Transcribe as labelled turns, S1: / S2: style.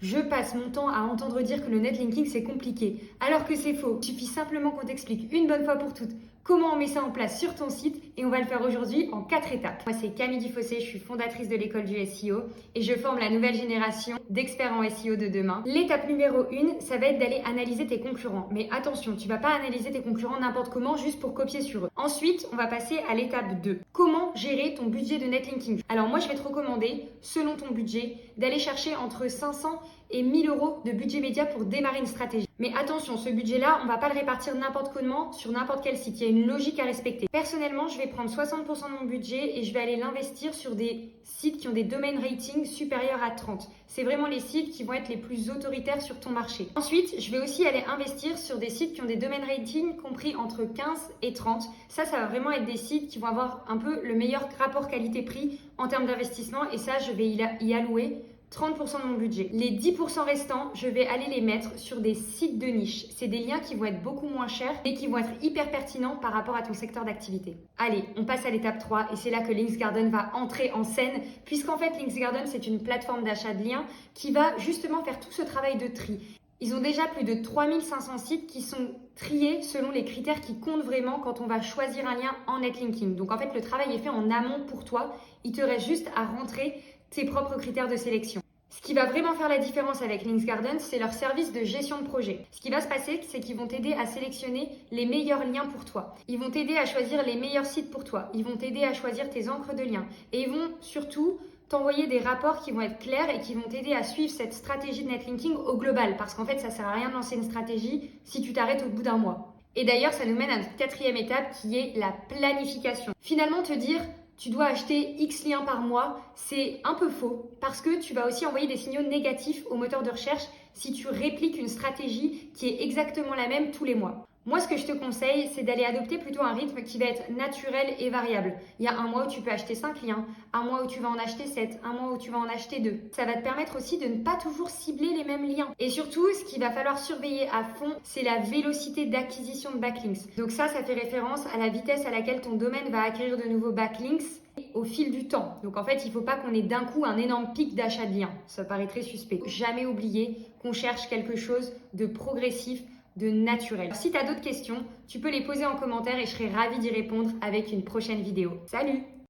S1: Je passe mon temps à entendre dire que le netlinking c'est compliqué, alors que c'est faux. Il suffit simplement qu'on t'explique une bonne fois pour toutes comment on met ça en place sur ton site et on va le faire aujourd'hui en 4 étapes. Moi c'est Camille Dufossé, je suis fondatrice de l'école du SEO et je forme la nouvelle génération d'experts en SEO de demain. L'étape numéro 1, ça va être d'aller analyser tes concurrents. Mais attention, tu vas pas analyser tes concurrents n'importe comment juste pour copier sur eux. Ensuite, on va passer à l'étape 2. Comment gérer ton budget de netlinking? Alors moi je vais te recommander, selon ton budget, d'aller chercher entre 500 et 1000 euros de budget média pour démarrer une stratégie. Mais attention, ce budget-là, on ne va pas le répartir n'importe comment sur n'importe quel site. Il y a une logique à respecter. Personnellement, je vais prendre 60% de mon budget et je vais aller l'investir sur des sites qui ont des domain ratings supérieurs à 30. C'est vraiment les sites qui vont être les plus autoritaires sur ton marché. Ensuite, je vais aussi aller investir sur des sites qui ont des domain ratings compris entre 15 et 30. Ça va vraiment être des sites qui vont avoir un peu le meilleur rapport qualité-prix en termes d'investissement et ça, je vais y allouer 30% de mon budget. Les 10% restants, je vais aller les mettre sur des sites de niche. C'est des liens qui vont être beaucoup moins chers et qui vont être hyper pertinents par rapport à ton secteur d'activité. Allez, on passe à l'étape 3 et c'est là que Linksgarden va entrer en scène puisqu'en fait Linksgarden c'est une plateforme d'achat de liens qui va justement faire tout ce travail de tri. Ils ont déjà plus de 3500 sites qui sont triés selon les critères qui comptent vraiment quand on va choisir un lien en netlinking. Donc en fait, le travail est fait en amont pour toi. Il te reste juste à rentrer tes propres critères de sélection. Ce qui va vraiment faire la différence avec Linksgarden, c'est leur service de gestion de projet. Ce qui va se passer, c'est qu'ils vont t'aider à sélectionner les meilleurs liens pour toi. Ils vont t'aider à choisir les meilleurs sites pour toi. Ils vont t'aider à choisir tes encres de liens. Et ils vont surtout t'envoyer des rapports qui vont être clairs et qui vont t'aider à suivre cette stratégie de netlinking au global. Parce qu'en fait, ça sert à rien de lancer une stratégie si tu t'arrêtes au bout d'un mois. Et d'ailleurs, ça nous mène à notre 4e étape qui est la planification. Finalement, te dire tu dois acheter X liens par mois, c'est un peu faux parce que tu vas aussi envoyer des signaux négatifs au moteur de recherche si tu répliques une stratégie qui est exactement la même tous les mois. Moi, ce que je te conseille, c'est d'aller adopter plutôt un rythme qui va être naturel et variable. Il y a un mois où tu peux acheter 5 liens, un mois où tu vas en acheter 7, un mois où tu vas en acheter 2. Ça va te permettre aussi de ne pas toujours cibler les mêmes liens. Et surtout, ce qu'il va falloir surveiller à fond, c'est la vélocité d'acquisition de backlinks. Donc ça fait référence à la vitesse à laquelle ton domaine va acquérir de nouveaux backlinks au fil du temps. Donc en fait, il ne faut pas qu'on ait d'un coup un énorme pic d'achat de liens. Ça paraît très suspect. Jamais oublier qu'on cherche quelque chose de progressif, de naturel. Si tu as d'autres questions, tu peux les poser en commentaire et je serai ravie d'y répondre avec une prochaine vidéo. Salut!